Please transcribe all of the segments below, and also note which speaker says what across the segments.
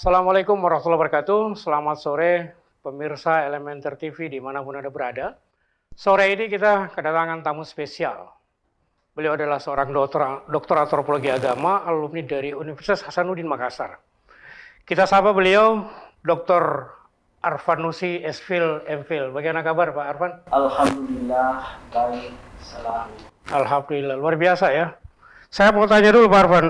Speaker 1: Assalamualaikum warahmatullahi wabarakatuh. Selamat sore pemirsa Elementer TV dimanapun Anda berada. Sore ini kita kedatangan tamu spesial. Beliau adalah seorang dokter antropologi agama, alumni dari Universitas Hasanuddin Makassar. Kita sapa beliau, Dr. Arvanusi S.Phil M.Phil. Bagaimana kabar Pak Arvan?
Speaker 2: Alhamdulillah, baik, selalu.
Speaker 1: Alhamdulillah, luar biasa ya. Saya mau tanya dulu Pak Arvan,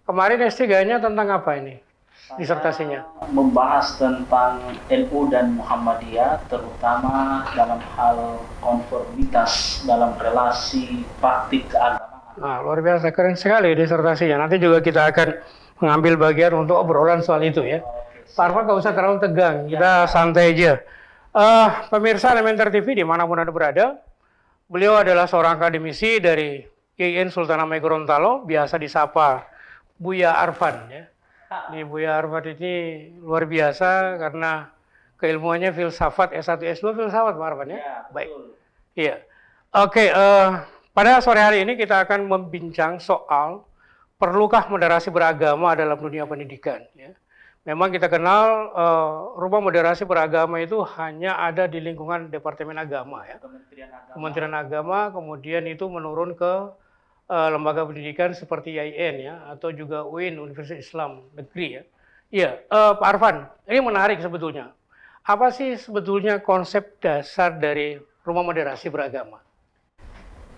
Speaker 1: kemarin S3-nya tentang apa ini? Disertasinya?
Speaker 2: Membahas tentang NU dan Muhammadiyah, terutama dalam hal konformitas dalam relasi praktik keagamaan.
Speaker 1: Nah, luar biasa, keren sekali disertasinya. Nanti juga kita akan mengambil bagian untuk obrolan soal itu ya. Pak Arvan nggak usah terlalu tegang, kita santai aja. Pemirsa Elementer TV dimanapun Anda berada, beliau adalah seorang akademisi dari IAIN Sultan Hamengkubuwono Gorontalo, biasa disapa Buya Arvan ya. Ini Buya Arvan ini luar biasa karena keilmuannya filsafat S1 S2 filsafat Pak Arvan ya.
Speaker 2: Ya,
Speaker 1: baik.
Speaker 2: betul.
Speaker 1: Iya. Oke, pada sore hari ini kita akan membincang soal perlukah moderasi beragama dalam dunia pendidikan ya. Memang kita kenal rumah moderasi beragama itu hanya ada di lingkungan Departemen Agama ya. Kementerian Agama, kemudian itu menurun ke lembaga pendidikan seperti IAIN ya, atau juga UIN, Universitas Islam Negeri ya. Iya, Pak Arvan, ini menarik sebetulnya. Apa sih sebetulnya konsep dasar dari rumah moderasi beragama?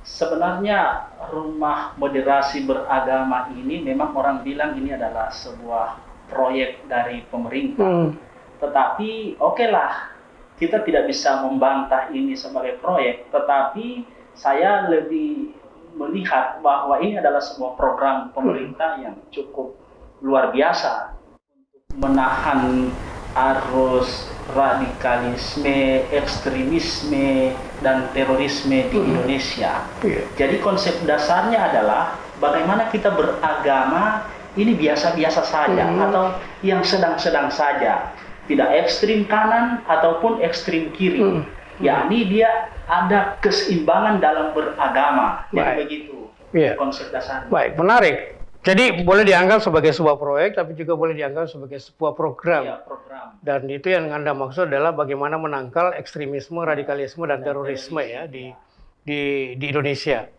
Speaker 2: Sebenarnya rumah moderasi beragama ini memang orang bilang ini adalah sebuah proyek dari pemerintah. Tetapi oke lah, kita tidak bisa membantah ini sebagai proyek, tetapi saya lebih melihat bahwa ini adalah sebuah program pemerintah yang cukup luar biasa untuk menahan arus radikalisme, ekstremisme, dan terorisme di Indonesia. Jadi konsep dasarnya adalah bagaimana kita beragama ini biasa-biasa saja atau yang sedang-sedang saja, tidak ekstrim kanan ataupun ekstrim kiri. Yakni dia ada keseimbangan dalam beragama. Jadi begitu konsep dasarnya.
Speaker 1: Baik, menarik. Jadi boleh dianggap sebagai sebuah proyek, tapi juga boleh dianggap sebagai sebuah program.
Speaker 2: Ya, program.
Speaker 1: Dan itu yang Anda maksud adalah bagaimana menangkal ekstremisme, radikalisme, dan terorisme ya di Indonesia.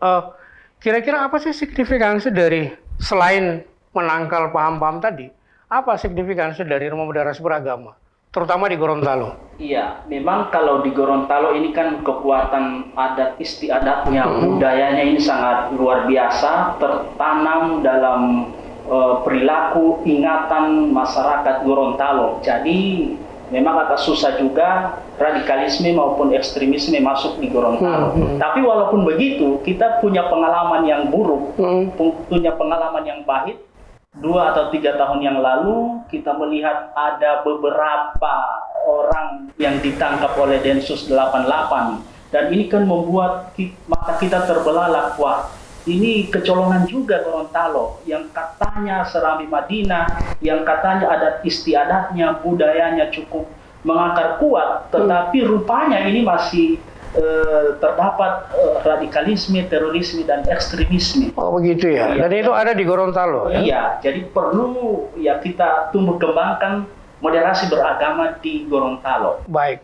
Speaker 1: Kira-kira apa sih signifikansi dari selain menangkal paham-paham tadi? Apa signifikansi dari rumah moderasi beragama? Terutama di Gorontalo.
Speaker 2: Iya, memang kalau di Gorontalo ini kan kekuatan adat istiadatnya, budayanya ini sangat luar biasa, tertanam dalam perilaku ingatan masyarakat Gorontalo. Jadi memang agak susah juga radikalisme maupun ekstremisme masuk di Gorontalo. Tapi walaupun begitu, kita punya pengalaman yang buruk, punya pengalaman yang pahit. 2 atau 3 tahun yang lalu kita melihat ada beberapa orang yang ditangkap oleh Densus 88 dan ini kan membuat mata kita terbelalak. Wah, ini kecolongan juga Gorontalo yang katanya Serambi Madinah, yang katanya adat istiadatnya, budayanya cukup mengakar kuat, tetapi rupanya ini masih terdapat radikalisme, terorisme, dan ekstremisme.
Speaker 1: Oh begitu ya, dan itu ada di Gorontalo ya?
Speaker 2: Iya, jadi perlu ya kita tumbuh kembangkan moderasi beragama di Gorontalo.
Speaker 1: Baik.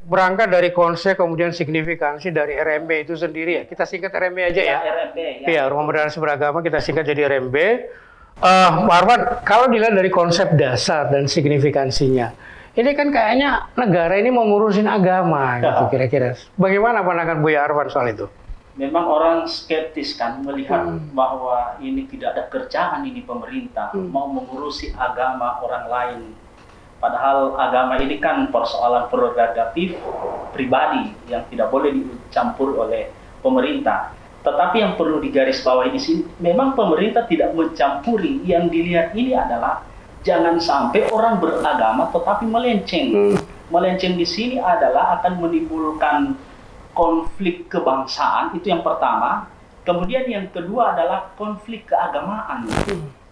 Speaker 1: Berangkat dari konsep kemudian signifikansi dari RMB itu sendiri ya. Kita singkat RMB aja ya.
Speaker 2: RMB ya.
Speaker 1: Iya, rumah moderasi beragama kita singkat jadi RMB. Pak Arvan, kalau dilihat dari konsep dasar dan signifikansinya, ini kan kayaknya negara ini mau ngurusin agama gitu kira-kira. Bagaimana pandangan Buya Arvan soal itu?
Speaker 2: Memang orang skeptis kan melihat bahwa ini tidak ada kerjaan ini pemerintah mau mengurusi agama orang lain. Padahal agama ini kan persoalan prerogatif pribadi yang tidak boleh dicampur oleh pemerintah. Tetapi yang perlu digarisbawahi di sini, memang pemerintah tidak mencampuri. Yang dilihat ini adalah jangan sampai orang beragama tetapi melenceng. Melenceng di sini adalah akan menimbulkan konflik kebangsaan, itu yang pertama. Kemudian yang kedua adalah konflik keagamaan.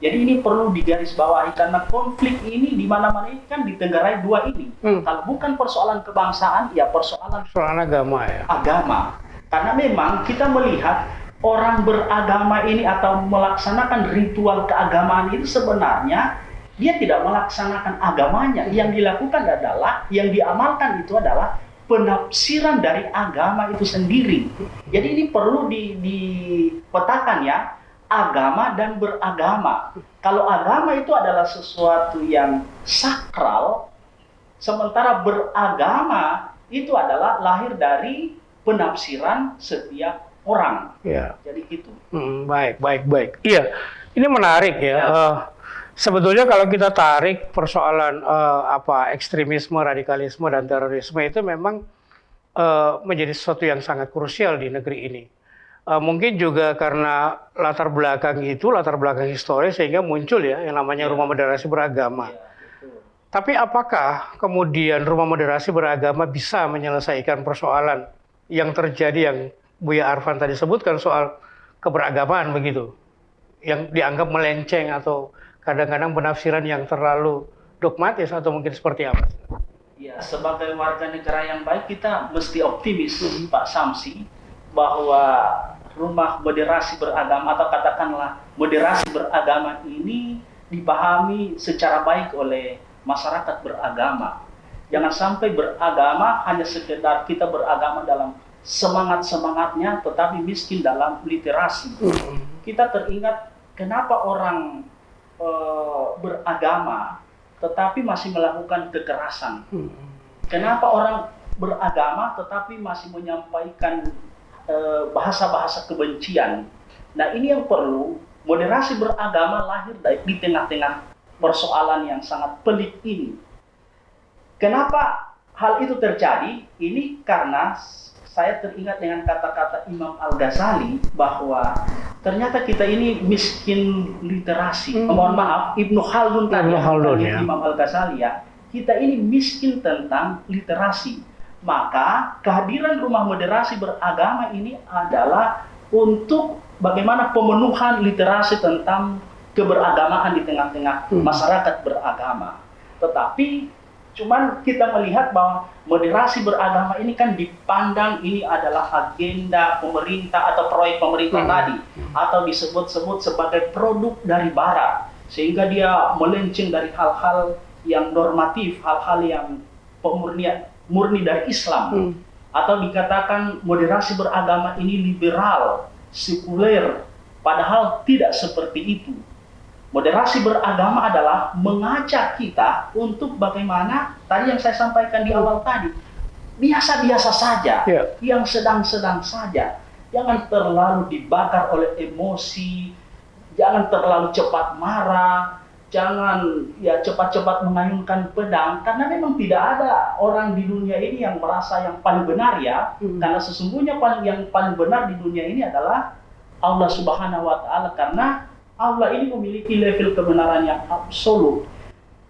Speaker 2: Jadi ini perlu digarisbawahi karena konflik ini di mana-mana ini kan ditenggarai dua ini. Kalau bukan persoalan kebangsaan, ya persoalan
Speaker 1: agama ya.
Speaker 2: Agama. Karena memang kita melihat orang beragama ini atau melaksanakan ritual keagamaan itu sebenarnya dia tidak melaksanakan agamanya. Yang dilakukan adalah, yang diamalkan itu adalah penafsiran dari agama itu sendiri. Jadi ini perlu dipetakan ya, agama dan beragama. Kalau agama itu adalah sesuatu yang sakral, sementara beragama itu adalah lahir dari penafsiran setiap orang.
Speaker 1: Ya.
Speaker 2: Jadi gitu.
Speaker 1: Baik. Iya, ini menarik ya. Sebetulnya kalau kita tarik persoalan ekstremisme, radikalisme dan terorisme itu memang menjadi sesuatu yang sangat krusial di negeri ini. Mungkin juga karena latar belakang historis sehingga muncul ya yang namanya rumah moderasi beragama. Tapi apakah kemudian rumah moderasi beragama bisa menyelesaikan persoalan yang terjadi yang Buya Arfan tadi sebutkan soal keberagamaan begitu, yang dianggap melenceng atau kadang-kadang penafsiran yang terlalu dogmatis atau mungkin seperti apa?
Speaker 2: Ya, sebagai warga negara yang baik kita mesti optimis, Pak Samsi, bahwa rumah moderasi beragama atau katakanlah moderasi beragama ini dipahami secara baik oleh masyarakat beragama. Jangan sampai beragama hanya sekedar kita beragama dalam semangat-semangatnya tetapi miskin dalam literasi. Kita teringat kenapa orang beragama tetapi masih melakukan kekerasan. Kenapa orang beragama tetapi masih menyampaikan bahasa-bahasa kebencian. Nah, ini yang perlu moderasi beragama lahir di tengah-tengah persoalan yang sangat pelik ini. Kenapa hal itu terjadi? Ini karena saya teringat dengan kata-kata Imam Al-Ghazali bahwa ternyata kita ini miskin literasi. Mohon maaf, Ibnu Khaldun tadi, ya. Imam Al-Ghazali ya. Kita ini miskin tentang literasi. Maka kehadiran rumah moderasi beragama ini adalah untuk bagaimana pemenuhan literasi tentang keberagamaan di tengah-tengah masyarakat beragama. Tetapi cuman kita melihat bahwa moderasi beragama ini kan dipandang ini adalah agenda pemerintah atau proyek pemerintah tadi, atau disebut-sebut sebagai produk dari barat, sehingga dia melenceng dari hal-hal yang normatif, hal-hal yang murni dari Islam, atau dikatakan moderasi beragama ini liberal, sekuler, padahal tidak seperti itu. Moderasi beragama adalah mengajak kita untuk bagaimana tadi yang saya sampaikan di awal tadi, biasa-biasa saja, yang sedang-sedang saja. Jangan terlalu dibakar oleh emosi, jangan terlalu cepat marah, jangan ya cepat-cepat mengayunkan pedang, karena memang tidak ada orang di dunia ini yang merasa yang paling benar ya, karena sesungguhnya yang paling benar di dunia ini adalah Allah Subhanahu wa Ta'ala, karena Allah ini memiliki level kebenaran yang absolut.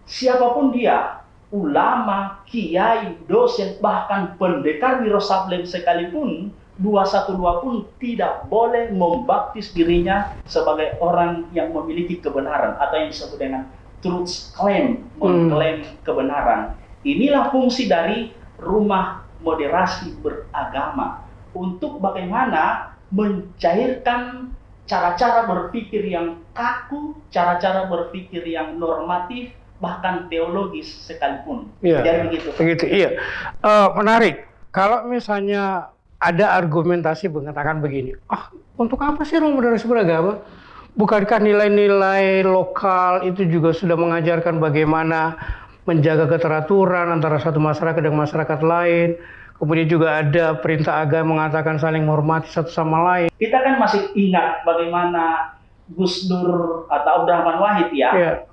Speaker 2: Siapapun dia, ulama, kiai, dosen, bahkan pendekar Wiro Sableng sekalipun, 212 pun tidak boleh membaptis dirinya sebagai orang yang memiliki kebenaran atau yang disebut dengan truth claim, mengklaim kebenaran. Inilah fungsi dari rumah moderasi beragama, untuk bagaimana mencairkan cara-cara berpikir yang kaku, cara-cara berpikir yang normatif, bahkan teologis sekalipun.
Speaker 1: Jadi begitu. Iya. Menarik. Kalau misalnya ada argumentasi mengatakan begini, untuk apa sih rumah moderasi beragama? Bukankah nilai-nilai lokal itu juga sudah mengajarkan bagaimana menjaga keteraturan antara satu masyarakat dengan masyarakat lain? Kemudian juga ada perintah agama mengatakan saling menghormati satu sama lain.
Speaker 2: Kita kan masih ingat bagaimana Gus Dur atau Abdurrahman Wahid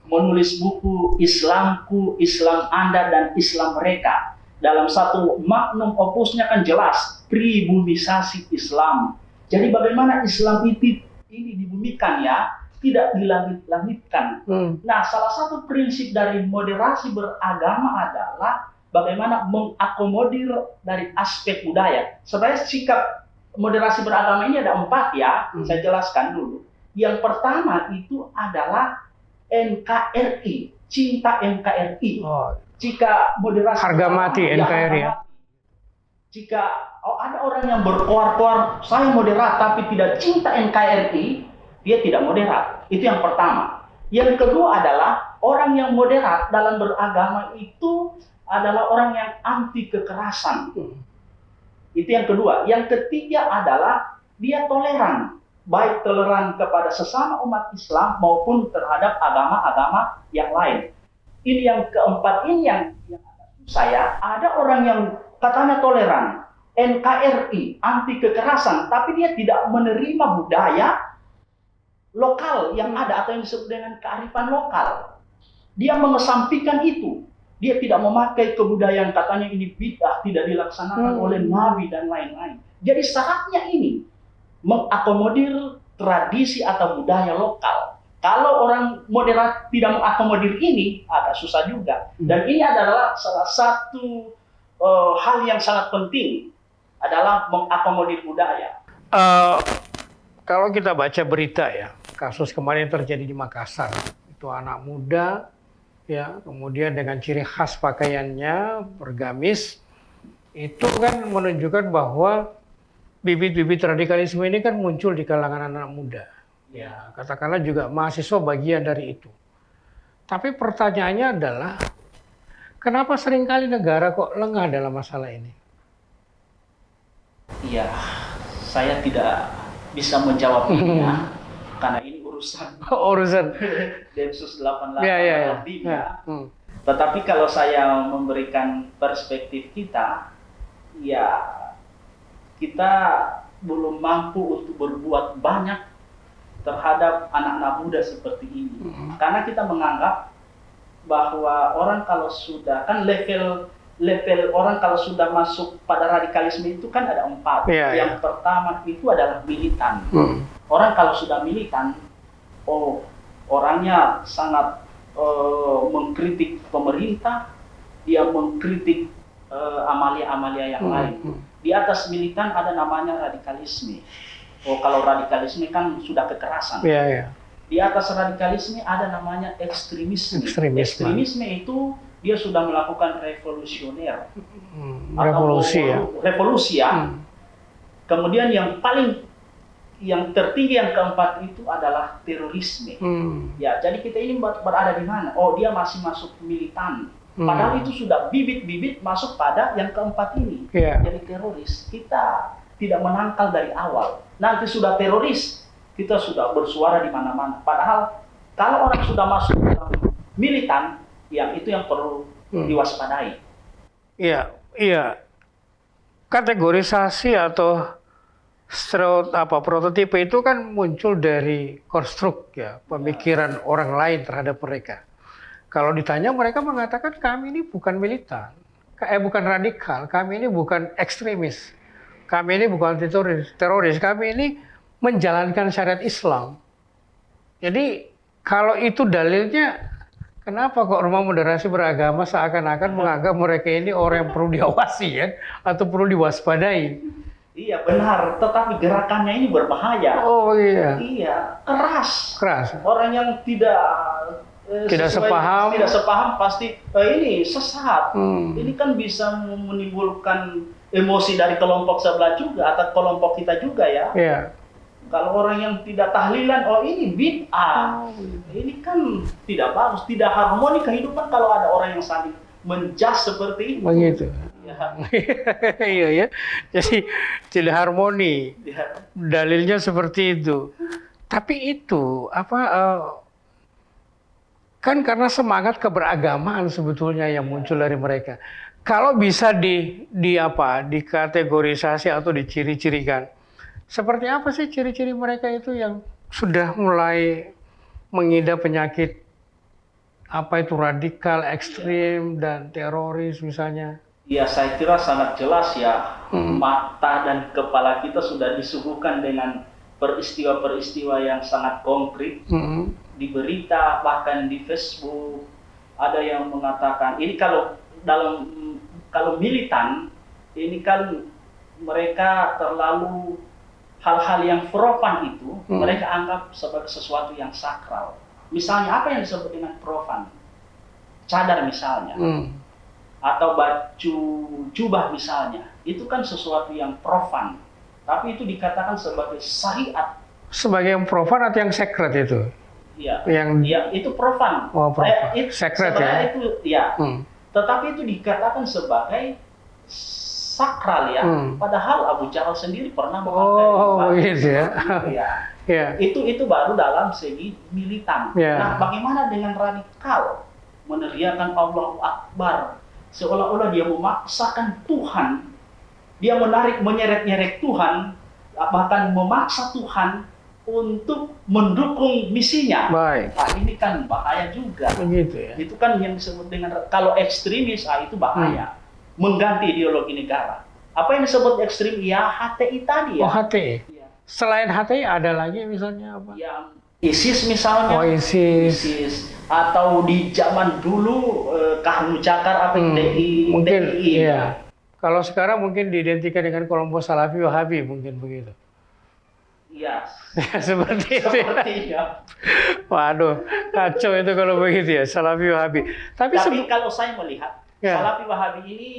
Speaker 2: menulis buku Islamku, Islam Anda, dan Islam Mereka. Dalam satu magnum opusnya kan jelas, pribumisasi Islam. Jadi bagaimana Islam ini dibumikan ya, tidak dilangit-langitkan. Nah, salah satu prinsip dari moderasi beragama adalah bagaimana mengakomodir dari aspek budaya. Sebenarnya sikap moderasi beragama ini ada 4 ya, saya jelaskan dulu. Yang pertama itu adalah NKRI, cinta NKRI. Jika moderasi
Speaker 1: harga mati NKRI ya.
Speaker 2: Jika ada orang yang berkoar-koar, saya moderat tapi tidak cinta NKRI, dia tidak moderat. Itu yang pertama. Yang kedua adalah orang yang moderat dalam beragama itu adalah orang yang anti kekerasan. Itu yang kedua. Yang ketiga adalah dia toleran, baik toleran kepada sesama umat Islam maupun terhadap agama-agama yang lain. Ini yang keempat, ini yang saya ada orang yang katanya toleran, NKRI, anti kekerasan, tapi dia tidak menerima budaya lokal yang ada atau yang disebut dengan kearifan lokal. Dia mengesampingkan itu. Dia tidak memakai kebudayaan, katanya ini bid'ah, tidak dilaksanakan oleh Nabi dan lain-lain. Jadi syaratnya ini mengakomodir tradisi atau budaya lokal. Kalau orang moderat tidak mengakomodir ini, agak susah juga. Dan ini adalah salah satu hal yang sangat penting, adalah mengakomodir budaya.
Speaker 1: Kalau kita baca berita ya, kasus kemarin yang terjadi di Makassar, itu anak muda, ya, kemudian dengan ciri khas pakaiannya bergamis, itu kan menunjukkan bahwa bibit-bibit radikalisme ini kan muncul di kalangan anak muda. Ya, katakanlah juga mahasiswa bagian dari itu. Tapi pertanyaannya adalah, kenapa seringkali negara kok lengah dalam masalah ini?
Speaker 2: Iya, saya tidak bisa menjawab ini ya, karena ini urusan Densus 88 Libya. Tetapi kalau saya memberikan perspektif kita, ya kita belum mampu untuk berbuat banyak terhadap anak-anak muda seperti ini. Karena kita menganggap bahwa orang kalau sudah, kan level orang kalau sudah masuk pada radikalisme itu kan ada 4. Yang pertama itu adalah militan. Orang kalau sudah militan, orangnya sangat mengkritik pemerintah, dia mengkritik amalia-amalia yang lain. Di atas militan ada namanya radikalisme. Kalau radikalisme kan sudah kekerasan. Di atas radikalisme ada namanya ekstremisme. Ekstremisme itu dia sudah melakukan revolusioner. Revolusi ya. Kemudian yang tertinggi yang keempat itu adalah terorisme. Ya, jadi kita ini berada di mana? Dia masih masuk militan. Padahal itu sudah bibit-bibit masuk pada yang keempat ini. Jadi teroris. Kita tidak menangkal dari awal. Nanti sudah teroris, kita sudah bersuara di mana-mana. Padahal kalau orang sudah masuk dalam militan, yang itu yang perlu diwaspadai. Iya.
Speaker 1: Kategorisasi atau prototipe itu kan muncul dari konstruk ya, pemikiran orang lain terhadap mereka. Kalau ditanya, mereka mengatakan kami ini bukan militan, bukan radikal, kami ini bukan ekstremis, kami ini bukan teroris, kami ini menjalankan syariat Islam. Jadi kalau itu dalilnya, kenapa kok Rumah Moderasi Beragama seakan-akan menganggap mereka ini orang yang perlu diawasi ya, atau perlu diwaspadai?
Speaker 2: Iya benar, tetapi gerakannya ini berbahaya. Iya, keras. Orang yang tidak sepaham pasti ini sesat. Ini kan bisa menimbulkan emosi dari kelompok sebelah juga atau kelompok kita juga ya. Kalau orang yang tidak tahlilan, ini bid'ah. Ini kan tidak bagus, tidak harmoni kehidupan kalau ada orang yang saling menjas seperti itu.
Speaker 1: Begitu. Iya ya. Jadi tidak harmoni. Dalilnya seperti itu. Tapi itu kan karena semangat keberagamaan sebetulnya yang muncul dari mereka. Kalau bisa dikategorisasi atau diciri-cirikan, seperti apa sih ciri-ciri mereka itu yang sudah mulai mengidap penyakit radikal, ekstrim, dan teroris misalnya?
Speaker 2: Ya, saya kira sangat jelas ya. Mata dan kepala kita sudah disuguhkan dengan peristiwa-peristiwa yang sangat konkret. Di berita, bahkan di Facebook, ada yang mengatakan, ini kalau militan, ini kan mereka terlalu hal-hal yang profan itu, mereka anggap sebagai sesuatu yang sakral. Misalnya apa yang disebut dengan profan? Cadar misalnya. Atau baju jubah misalnya, itu kan sesuatu yang profan, tapi itu dikatakan sebagai syariat.
Speaker 1: Sebagai yang profan atau yang sacred itu?
Speaker 2: Ya,
Speaker 1: Yang
Speaker 2: ya itu profan.
Speaker 1: Oh, profan.
Speaker 2: Itu
Speaker 1: Sacred
Speaker 2: sebenarnya
Speaker 1: ya?
Speaker 2: itu ya. Tetapi itu dikatakan sebagai sakral ya. Padahal Abu Jahal sendiri pernah memakai
Speaker 1: begitu ya.
Speaker 2: Ya.
Speaker 1: Ya.
Speaker 2: Itu baru dalam segi militan.
Speaker 1: Ya.
Speaker 2: Nah, bagaimana dengan radikal meneriakan Allahu Akbar seolah-olah dia memaksakan Tuhan, dia menyeret-nyeret Tuhan, bahkan memaksa Tuhan untuk mendukung misinya.
Speaker 1: Baik.
Speaker 2: Nah, ini kan bahaya juga.
Speaker 1: Begitu ya.
Speaker 2: Itu kan yang disebut dengan kalau ekstremis, itu bahaya. Mengganti ideologi negara. Apa yang disebut ekstrim? Ya HTI tadi ya.
Speaker 1: Oh, HTI.
Speaker 2: Ya.
Speaker 1: Selain HTI ada lagi misalnya apa?
Speaker 2: Yang ISIS misalnya.
Speaker 1: Oh, ISIS.
Speaker 2: Atau di zaman dulu Kahru Cakar apa TI.
Speaker 1: Mungkin
Speaker 2: TI,
Speaker 1: iya. Kalau sekarang mungkin diidentikan dengan kelompok Salafi Wahabi mungkin begitu.
Speaker 2: Iya.
Speaker 1: Seperti itu.
Speaker 2: Sepertinya.
Speaker 1: Waduh, kacau itu kalau begitu ya, Salafi Wahabi. Tapi
Speaker 2: kalau saya melihat
Speaker 1: ya.
Speaker 2: Salafi Wahabi ini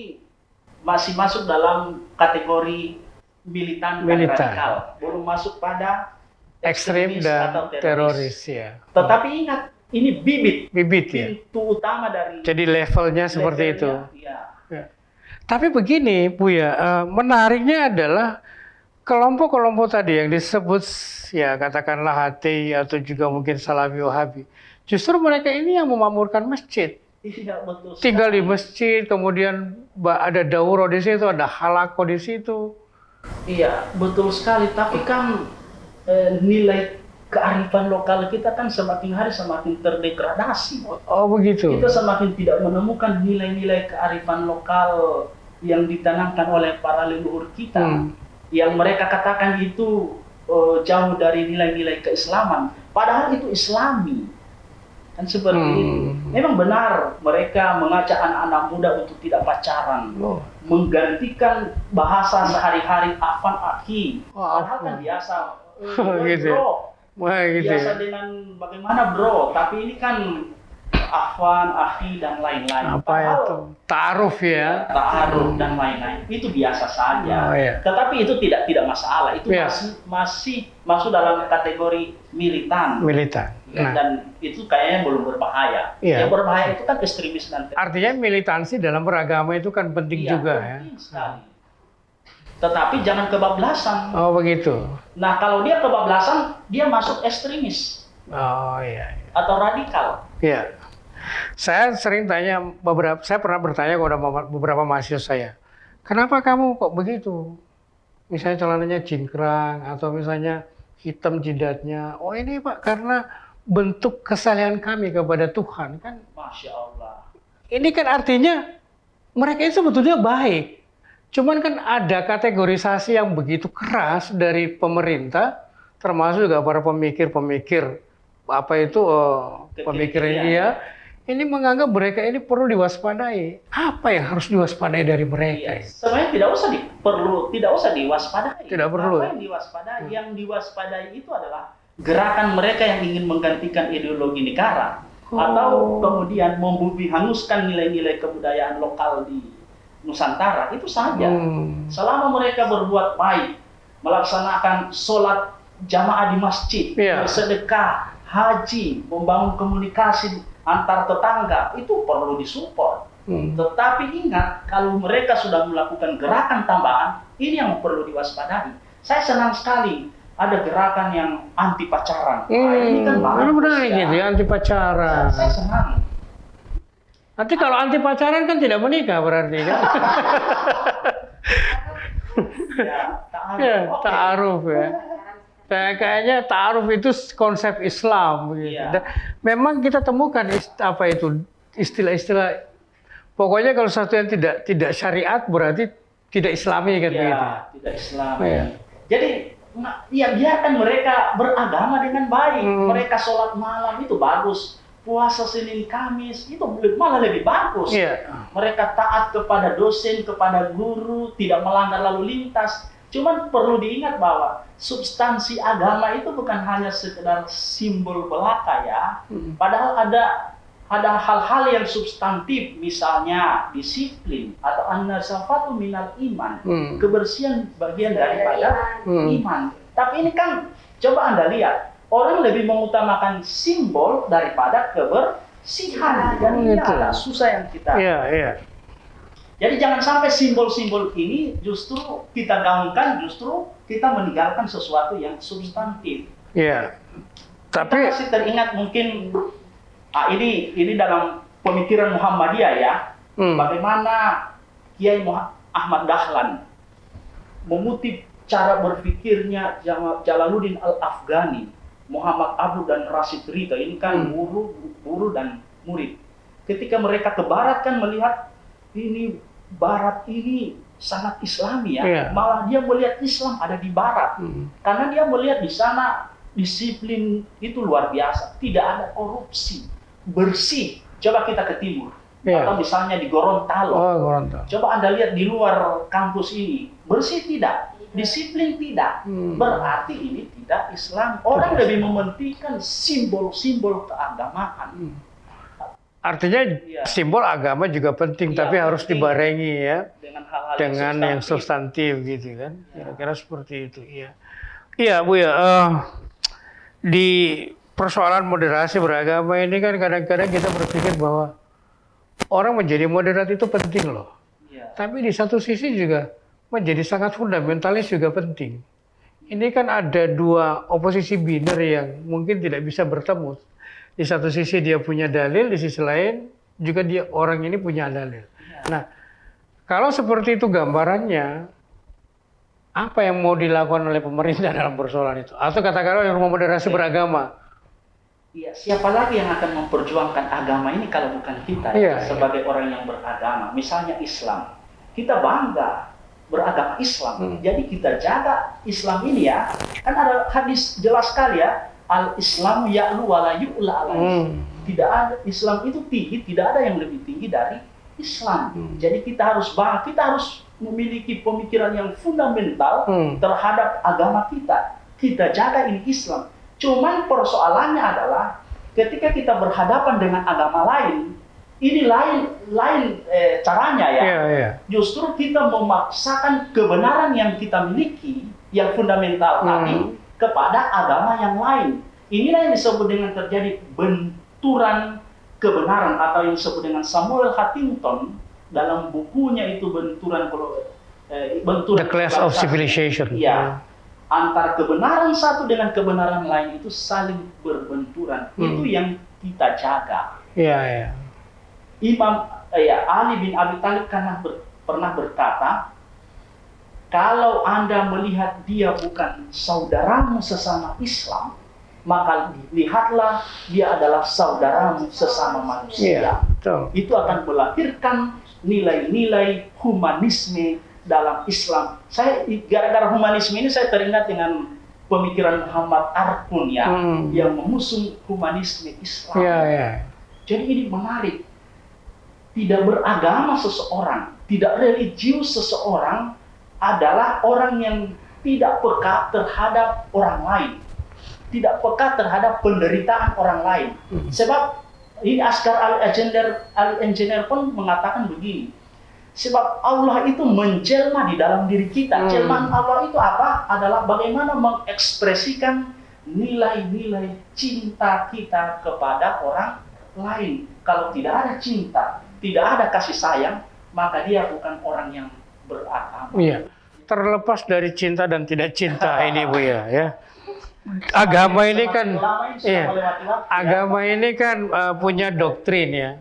Speaker 2: masih masuk dalam kategori militan dan radikal, belum masuk pada
Speaker 1: ekstrim dan
Speaker 2: atau
Speaker 1: teroris ya.
Speaker 2: Tetapi ingat, ini bibit
Speaker 1: ya.
Speaker 2: Pintu utama dari.
Speaker 1: Jadi levelnya seperti itu.
Speaker 2: Ya.
Speaker 1: Ya. Tapi begini, Buya, menariknya adalah kelompok-kelompok tadi yang disebut ya katakanlah HTI atau juga mungkin Salafi Wahabi, justru mereka ini yang memakmurkan masjid.
Speaker 2: Iya, betul.
Speaker 1: Tinggal di masjid, kemudian ada dauro di situ, ada halako di situ.
Speaker 2: Iya, betul sekali. Tapi kan nilai kearifan lokal kita kan semakin hari semakin terdegradasi.
Speaker 1: Oh begitu.
Speaker 2: Kita semakin tidak menemukan nilai-nilai kearifan lokal yang ditanamkan oleh para leluhur kita. Yang mereka katakan itu jauh dari nilai-nilai keislaman. Padahal itu islami. Kan seperti itu. Memang benar mereka mengajak anak-anak muda untuk tidak pacaran. Menggantikan bahasa sehari-hari afan aki. Padahal kan biasa.
Speaker 1: Gitu.
Speaker 2: Biasa dengan bagaimana bro. Tapi ini kan afwan, akhi dan lain-lain.
Speaker 1: Apa itu? Ta'aruf ya?
Speaker 2: Ta'aruf dan lain-lain. Itu biasa saja.
Speaker 1: Iya.
Speaker 2: Tetapi itu tidak masalah. Itu masih masuk dalam kategori militan. Dan itu kayaknya belum berbahaya. Yang berbahaya itu kan ekstremis dan teroris.
Speaker 1: Artinya militansi dalam beragama itu kan penting juga
Speaker 2: penting sekali. Tetapi jangan kebablasan.
Speaker 1: Oh begitu.
Speaker 2: Nah kalau dia kebablasan, dia masuk ekstremis.
Speaker 1: Oh iya.
Speaker 2: Atau radikal.
Speaker 1: Iya. Saya sering tanya saya pernah bertanya kepada beberapa mahasiswa saya, kenapa kamu kok begitu? Misalnya celananya jingkrang atau misalnya hitam jidatnya. Oh ini Pak karena bentuk kesalehan kami kepada Tuhan kan.
Speaker 2: Masya Allah.
Speaker 1: Ini kan artinya mereka itu sebetulnya baik. Cuman kan ada kategorisasi yang begitu keras dari pemerintah, termasuk juga para pemikir-pemikir apa itu pemikiran dia. Ini menganggap mereka ini perlu diwaspadai. Apa yang harus diwaspadai dari mereka?
Speaker 2: Sebenarnya tidak usah diwaspadai.
Speaker 1: Tidak perlu.
Speaker 2: Apa yang diwaspadai? Yang diwaspadai itu adalah gerakan mereka yang ingin menggantikan ideologi negara atau kemudian hanguskan nilai-nilai kebudayaan lokal di Nusantara. Itu saja. Selama mereka berbuat baik, melaksanakan sholat jamaah di masjid, bersedekah, haji, membangun komunikasi antar tetangga, itu perlu disupport. Tetapi ingat, kalau mereka sudah melakukan gerakan tambahan, ini yang perlu diwaspadai. Saya senang sekali ada gerakan yang anti pacaran. Ini kan
Speaker 1: benar gitu ya, anti pacaran.
Speaker 2: Saya senang.
Speaker 1: Nanti kalau anti pacaran kan tidak menikah berarti kan? Ta'aruf ya. Kayaknya ta'aruf itu konsep Islam begitu. Dan memang kita temukan apa itu istilah-istilah. Pokoknya kalau sesuatu yang tidak syariat berarti tidak Islami kan begitu.
Speaker 2: Tidak Islami. Jadi biarkan mereka beragama dengan baik. Mereka sholat malam itu bagus. Puasa Senin Kamis itu malah lebih bagus. Mereka taat kepada dosen, kepada guru, tidak melanggar lalu lintas. Cuman perlu diingat bahwa substansi agama itu bukan hanya sekedar simbol belaka ya. Padahal ada hal-hal yang substantif, misalnya disiplin atau an-nasafatu minal iman. Kebersihan bagian daripada iman. Tapi ini kan coba Anda lihat, Orang lebih mengutamakan simbol daripada kebersihan. Dan ini adalah susah yang kita. Jadi jangan sampai simbol-simbol ini justru kita gaungkan, justru kita meninggalkan sesuatu yang substantif. Tapi kita masih teringat mungkin ini dalam pemikiran Muhammadiyah ya, bagaimana Kiai Ahmad Dahlan mengutip cara berpikirnya Jalaluddin Al-Afghani, Muhammad Abduh dan Rashid Rida, ini kan guru dan murid. Ketika mereka ke barat kan melihat ini barat ini sangat Islami ya, malah dia melihat Islam ada di barat, karena dia melihat di sana disiplin itu luar biasa, tidak ada korupsi, bersih. Coba kita ke timur, atau misalnya di Gorontalo. Coba Anda lihat di luar kampus ini, bersih tidak, disiplin tidak, berarti ini tidak Islam. Orang lebih mementingkan simbol-simbol keagamaan.
Speaker 1: Artinya simbol agama juga penting, tapi harus dibarengi ya dengan yang substantif gitu kan. Kira-kira seperti itu. Iya Bu ya. Di persoalan moderasi beragama ini kan kadang-kadang kita berpikir bahwa orang menjadi moderat itu penting loh. Tapi di satu sisi juga menjadi sangat fundamentalis juga penting. Ini kan ada dua oposisi biner yang mungkin tidak bisa bertemu. Di satu sisi dia punya dalil, di sisi lain juga orang ini punya dalil. Nah, kalau seperti itu gambarannya, apa yang mau dilakukan oleh pemerintah dalam persoalan itu? Atau katakanlah yang mau moderasi beragama?
Speaker 2: Siapa lagi yang akan memperjuangkan agama ini kalau bukan kita sebagai orang yang beragama? Misalnya Islam, kita bangga beragama Islam, jadi kita jaga Islam ini ya. Kan ada hadis jelas sekali ya, al-Islam ya'lu wa la yu'la alaihi. Tidak ada, Islam itu tinggi, tidak ada yang lebih tinggi dari Islam. Jadi kita harus memiliki pemikiran yang fundamental terhadap agama kita. Kita jaga ini Islam. Cuman persoalannya adalah ketika kita berhadapan dengan agama lain, ini lain caranya ya. Justru kita memaksakan kebenaran yang kita miliki, yang fundamental tadi, kepada agama yang lain. Inilah yang disebut dengan terjadi benturan kebenaran, atau yang disebut dengan Samuel Huntington dalam bukunya itu benturan
Speaker 1: The Clash of Civilization.
Speaker 2: Antar kebenaran satu dengan kebenaran lain itu saling berbenturan. Itu yang kita jaga. Imam Ali bin Abi Thalib pernah berkata, kalau Anda melihat dia bukan saudaramu sesama Islam, maka lihatlah dia adalah saudaramu sesama manusia. Itu akan melahirkan nilai-nilai humanisme dalam Islam. Saya gara-gara humanisme ini saya teringat dengan pemikiran Muhammad Arfun ya, yang mengusung humanisme Islam. Jadi ini menarik. Tidak beragama seseorang, tidak religius seseorang adalah orang yang tidak peka terhadap orang lain, tidak peka terhadap penderitaan orang lain. Sebab ini Askar Al-Engineer pun mengatakan begini, sebab Allah itu menjelma di dalam diri kita. Jelmaan Allah itu apa? Adalah bagaimana mengekspresikan nilai-nilai cinta kita kepada orang lain. Kalau tidak ada cinta, tidak ada kasih sayang, maka dia bukan orang yang beragama.
Speaker 1: Terlepas dari cinta dan tidak cinta ini Bu ya. Agama ini kan punya doktrin ya.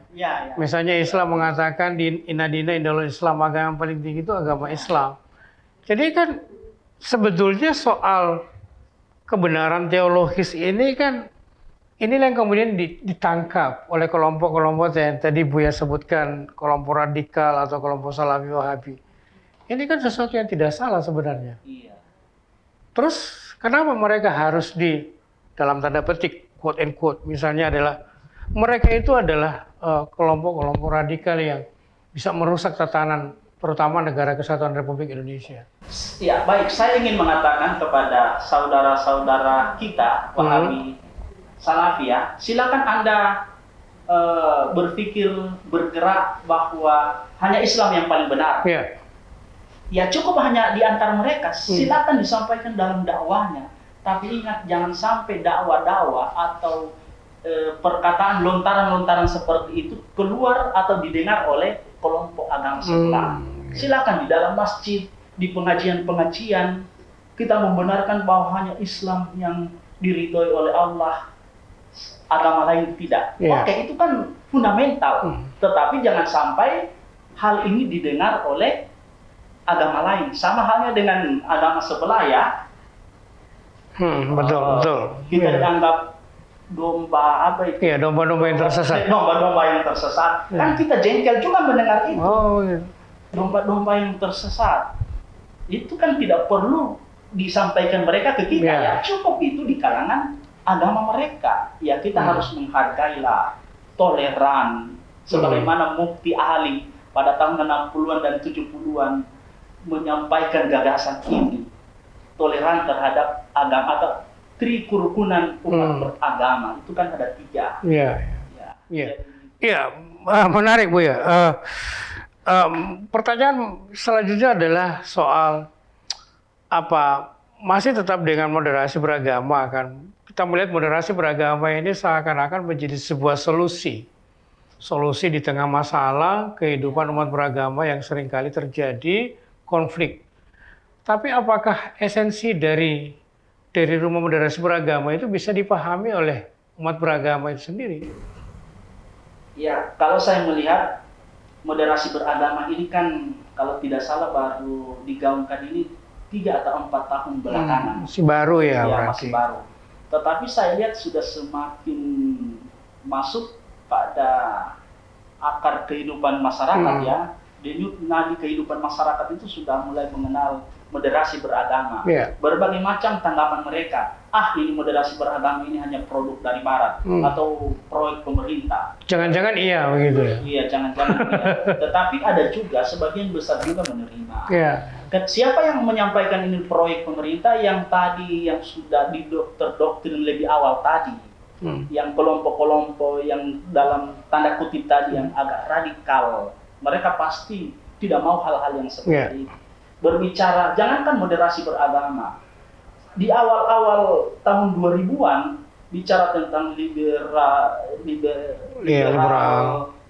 Speaker 1: Misalnya Islam mengatakan di Inna Dina Indal Islam, agama yang paling tinggi itu agama Islam. Jadi kan sebetulnya soal kebenaran teologis ini kan inilah yang kemudian ditangkap oleh kelompok-kelompok yang tadi Buya sebutkan, kelompok radikal atau kelompok Salafi Wahabi. Ini kan sesuatu yang tidak salah sebenarnya. Terus kenapa mereka harus dalam tanda petik, quote and quote, misalnya adalah mereka itu adalah kelompok-kelompok radikal yang bisa merusak tatanan terutama Negara Kesatuan Republik Indonesia.
Speaker 2: Baik, saya ingin mengatakan kepada saudara-saudara kita Wahabi Salafi ya, silakan Anda berpikir, bergerak bahwa hanya Islam yang paling benar. Ya cukup hanya di antara mereka, silakan disampaikan dalam dakwahnya. Tapi ingat, jangan sampai dakwah-dakwah atau perkataan lontaran-lontaran seperti itu keluar atau didengar oleh kelompok agama sebelah. Silakan di dalam masjid, di pengajian-pengajian, kita membenarkan bahwa hanya Islam yang diridhoi oleh Allah, agama lain tidak. Oke, itu kan fundamental. Tetapi jangan sampai hal ini didengar oleh agama lain. Sama halnya dengan agama sebelah ya.
Speaker 1: Betul.
Speaker 2: Kita dianggap domba apa itu?
Speaker 1: Iya, domba-domba yang tersesat.
Speaker 2: Domba-domba yang tersesat. Kan kita jengkel juga mendengar itu.
Speaker 1: Oh, iya.
Speaker 2: Domba-domba yang tersesat. Itu kan tidak perlu disampaikan mereka ke kita ya. Cukup itu di kalangan agama mereka. Ya kita harus menghargailah, toleran. Sebagaimana Mufti Ali pada tahun 60-an dan 70-an menyampaikan gagasan ini. Toleran terhadap agama atau trikerukunan umat beragama itu kan ada 3. Iya,
Speaker 1: menarik Bu ya. Pertanyaan selanjutnya adalah soal apa masih tetap dengan moderasi beragama kan? Kita melihat moderasi beragama ini seakan-akan menjadi sebuah solusi di tengah masalah kehidupan umat beragama yang seringkali terjadi konflik. Tapi apakah esensi dari rumah moderasi beragama itu bisa dipahami oleh umat beragama itu sendiri?
Speaker 2: Ya, kalau saya melihat moderasi beragama ini kan kalau tidak salah baru digaungkan ini 3 atau 4 tahun belakangan.
Speaker 1: Masih baru ya
Speaker 2: masih baru. Tetapi saya lihat sudah semakin masuk pada akar kehidupan masyarakat ya. Denyut nadi kehidupan masyarakat itu sudah mulai mengenal moderasi beragama. Berbagai macam tanggapan mereka. Ini moderasi beragama ini hanya produk dari Barat atau proyek pemerintah.
Speaker 1: Jangan-jangan iya begitu ya?
Speaker 2: Iya, jangan-jangan iya. Tetapi ada juga sebagian besar juga menerima. Siapa yang menyampaikan ini proyek pemerintah yang sudah terdoktrin lebih awal tadi? Yang kelompok-kelompok yang dalam tanda kutip tadi yang agak radikal. Mereka pasti tidak mau hal-hal yang seperti itu. Berbicara, jangankan moderasi beragama. Di awal-awal tahun 2000-an, bicara tentang liberal,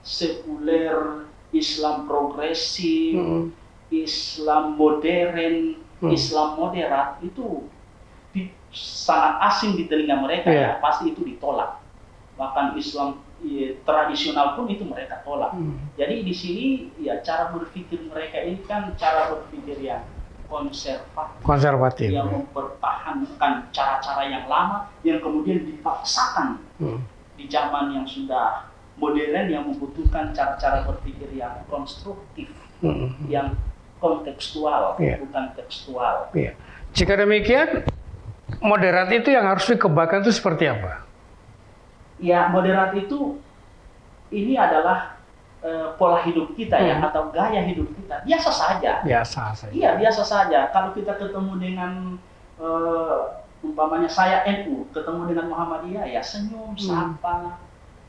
Speaker 2: sekuler, Islam progresif, Islam modern, Islam moderat, itu sangat asing di telinga mereka, ya, pasti itu ditolak. Bahkan Islam tradisional pun itu mereka tolak. Jadi di sini ya cara berpikir mereka ini kan cara berpikir yang konservatif yang mempertahankan cara-cara yang lama yang kemudian dipaksakan di zaman yang sudah modern yang membutuhkan cara-cara berpikir yang konstruktif, yang kontekstual, bukan tekstual.
Speaker 1: Jika demikian, moderat itu yang harus dikembangkan itu seperti apa? Ya,
Speaker 2: moderat itu ini adalah pola hidup kita ya, atau gaya hidup kita. Biasa saja. Iya, biasa saja. Kalau kita ketemu dengan umpamanya saya NU, ketemu dengan Muhammadiyah ya senyum, sapa,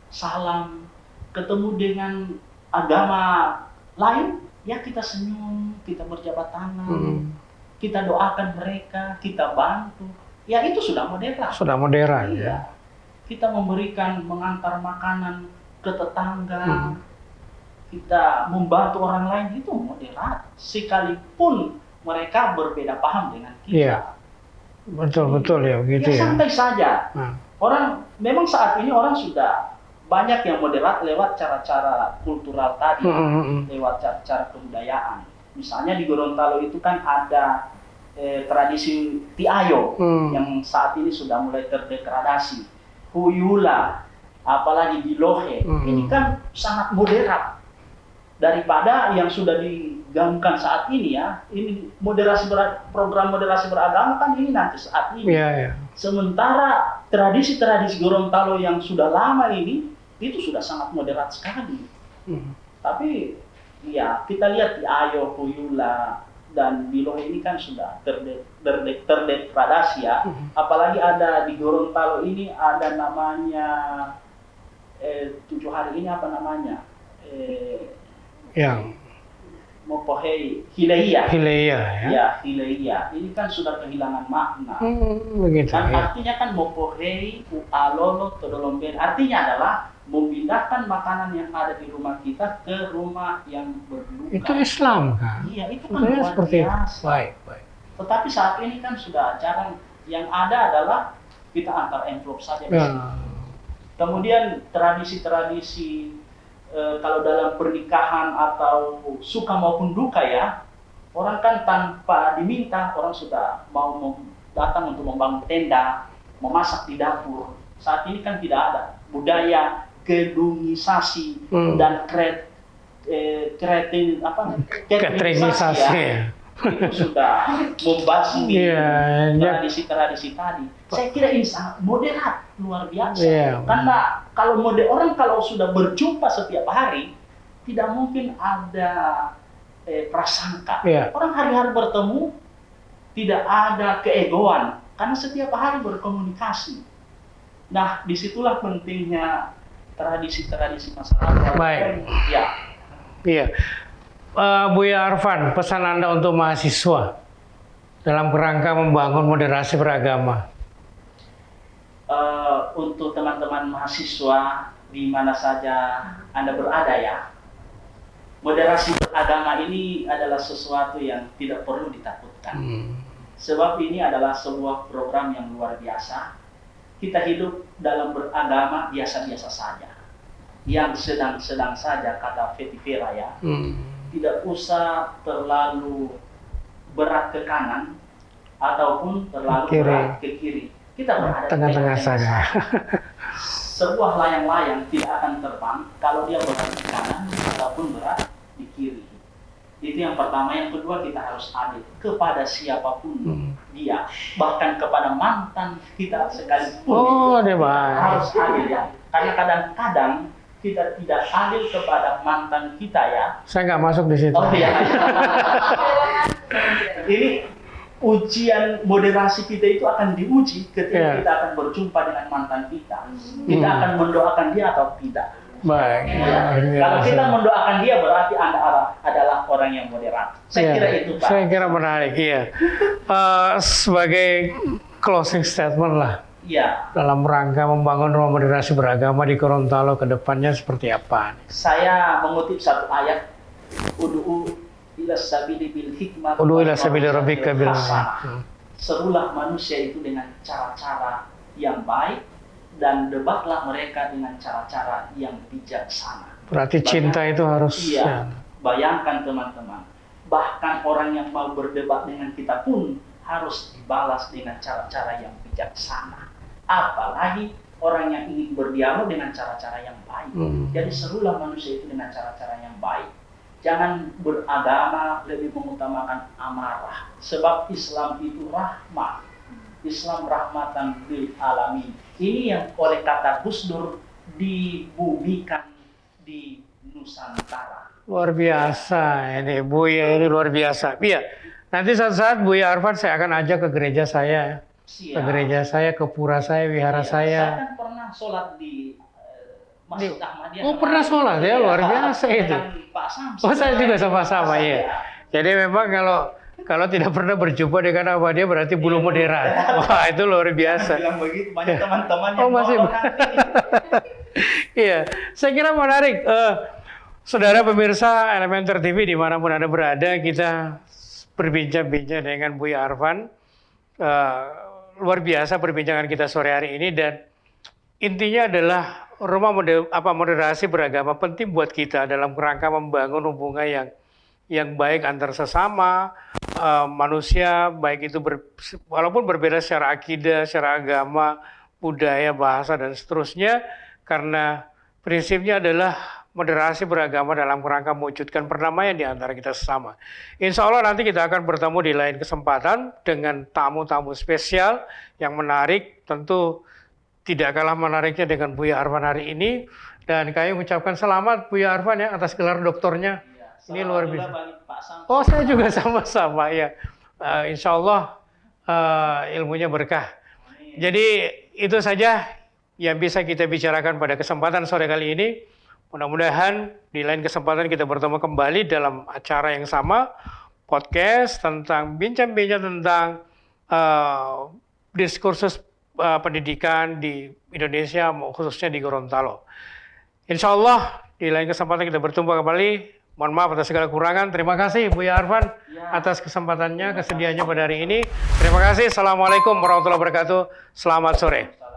Speaker 2: salam. Ketemu dengan agama lain ya kita senyum, kita berjabat tangan, kita doakan mereka, kita bantu. Ya itu sudah moderat.
Speaker 1: Sudah moderat
Speaker 2: ya. Kita memberikan, mengantar makanan ke tetangga, kita membantu orang lain, itu moderat. Sekalipun mereka berbeda paham dengan kita.
Speaker 1: Betul ya, begitu ya.
Speaker 2: Santai saja. Orang, memang saat ini orang sudah banyak yang moderat lewat cara-cara kultural tadi, lewat cara-cara kebudayaan. Misalnya di Gorontalo itu kan ada tradisi Tiayo yang saat ini sudah mulai terdegradasi. Huyula, apalagi Bilohe, ini kan sangat moderat daripada yang sudah digaungkan saat ini ya. Ini program moderasi beragama kan ini nanti saat ini. Sementara tradisi-tradisi Gorontalo yang sudah lama ini itu sudah sangat moderat sekali. Tapi ya kita lihat di Ayo, Huyula dan Bilohe ini kan sudah terdegradasi ya. Apalagi ada di Gorontalo ini ada namanya 7 hari ini apa namanya? Mopohei Hileia.
Speaker 1: Hileia ya.
Speaker 2: Ya, Hileia. Ini kan sudah kehilangan makna.
Speaker 1: Begitu
Speaker 2: Kan
Speaker 1: ya.
Speaker 2: artinya kan Mopohei Ualolo Todolomben. Artinya adalah memindahkan makanan yang ada di rumah kita ke rumah yang berluka.
Speaker 1: Itu Islam kan?
Speaker 2: Iya, itu kan
Speaker 1: Makanya
Speaker 2: luar
Speaker 1: seperti itu.
Speaker 2: biasa.
Speaker 1: Baik.
Speaker 2: Tetapi saat ini kan sudah jarang. Yang ada adalah kita antar envelope saja.
Speaker 1: Ya.
Speaker 2: Kemudian tradisi-tradisi kalau dalam pernikahan atau suka maupun duka ya, orang kan tanpa diminta, orang sudah mau datang untuk membangun tenda, memasak di dapur. Saat ini kan tidak ada budaya gedungisasi dan
Speaker 1: Katerisasi ya.
Speaker 2: Itu sudah membasmi
Speaker 1: Iya,
Speaker 2: tradisi-tradisi tadi. Saya kira ini sangat moderat, luar biasa.
Speaker 1: Iya.
Speaker 2: Karena kalau orang kalau sudah berjumpa setiap hari, tidak mungkin ada prasangka.
Speaker 1: Iya.
Speaker 2: Orang hari-hari bertemu, tidak ada keegoan, karena setiap hari berkomunikasi. Nah, disitulah pentingnya tradisi-tradisi masyarakat.
Speaker 1: Baik.
Speaker 2: Ya.
Speaker 1: Iya. Buya Arfan, pesan Anda untuk mahasiswa dalam kerangka membangun moderasi beragama.
Speaker 2: Untuk teman-teman mahasiswa di mana saja Anda berada ya, moderasi beragama ini adalah sesuatu yang tidak perlu ditakutkan. Sebab ini adalah sebuah program yang luar biasa. Kita hidup dalam beragama biasa-biasa saja. Yang sedang-sedang saja, kata Fetifera ya. Tidak usah terlalu berat ke kanan ataupun terlalu berat ke kiri. Kita berada di
Speaker 1: tengah-tengah saja.
Speaker 2: Sebuah layang-layang tidak akan terbang kalau dia berat di kanan ataupun berat di kiri. Itu yang pertama. Yang kedua, kita harus adil kepada siapapun dia, bahkan kepada mantan kita sekalipun. Harus adil ya. Karena kadang-kadang kita tidak adil kepada mantan kita ya.
Speaker 1: Saya nggak masuk di situ.
Speaker 2: Oh iya. Ini ujian moderasi kita itu akan diuji ketika kita akan berjumpa dengan mantan kita. Kita akan mendoakan dia atau tidak.
Speaker 1: Baik.
Speaker 2: Kalau kita mendoakan dia berarti Anda adalah orang yang moderat. Saya kira itu, Pak.
Speaker 1: Saya kira menarik, iya. Sebagai closing statement lah.
Speaker 2: Ya.
Speaker 1: Dalam rangka membangun rumah moderasi beragama di Gorontalo ke depannya seperti apa?
Speaker 2: Saya mengutip satu ayat, Ud'u ila sabili bil hikmah.
Speaker 1: Ud'u ila sabili rabbika bil
Speaker 2: Serulah manusia itu dengan cara-cara yang baik dan debatlah mereka dengan cara-cara yang bijaksana.
Speaker 1: Berarti cinta itu harus.
Speaker 2: Iya. Bayangkan teman-teman, bahkan orang yang mau berdebat dengan kita pun harus dibalas dengan cara-cara yang bijaksana. Apalagi orang yang ingin berdialog dengan cara-cara yang baik. Jadi serulah manusia itu dengan cara-cara yang baik. Jangan beragama lebih mengutamakan amarah. Sebab Islam itu rahmat. Islam rahmatan lil alamin. Ini yang oleh kata Gus Dur dibumikan di Nusantara.
Speaker 1: Luar biasa ini Buya, ini luar biasa. Iya. Nanti suatu saat Buya Arfan saya akan ajak ke gereja saya. Ke gereja saya, ke pura saya, wihara saya.
Speaker 2: Saya kan pernah sholat di Masjid Ahmadiyah.
Speaker 1: Oh, pernah sholat ya, luar biasa itu.
Speaker 2: Pak Samsul.
Speaker 1: Oh, saya juga sama-sama ya. Jadi memang kalau tidak pernah berjumpa dengan Ahmadiyah berarti belum moderat. Wah, itu luar biasa.
Speaker 2: Bilang begitu, banyak teman-teman yang
Speaker 1: masih. Iya, saya kira menarik. Saudara pemirsa Elementer TV dimanapun Anda berada, kita berbincang-bincang dengan Buya Arfan. Luar biasa perbincangan kita sore hari ini, dan intinya adalah rumah moderasi beragama penting buat kita dalam kerangka membangun hubungan yang baik antar sesama manusia, baik itu walaupun berbeda secara akidah, secara agama, budaya, bahasa dan seterusnya, karena prinsipnya adalah moderasi beragama dalam kerangka mewujudkan perdamaian di antara kita sesama. Insya Allah nanti kita akan bertemu di lain kesempatan dengan tamu-tamu spesial yang menarik, tentu tidak kalah menariknya dengan Buya Arfan hari ini. Dan kami mengucapkan selamat Buya Arfan ya atas gelar doktornya. Ya, ini luar biasa. Oh, saya juga sama-sama ya. Insya Allah ilmunya berkah. Jadi itu saja yang bisa kita bicarakan pada kesempatan sore kali ini. Mudah-mudahan di lain kesempatan kita bertemu kembali dalam acara yang sama, podcast tentang bincang-bincang tentang diskursus pendidikan di Indonesia, khususnya di Gorontalo. Insya Allah di lain kesempatan kita bertemu kembali. Mohon maaf atas segala kurangan. Terima kasih Buya Arfan atas kesempatannya, kesediaannya pada hari ini. Terima kasih. Assalamualaikum warahmatullahi wabarakatuh. Selamat sore.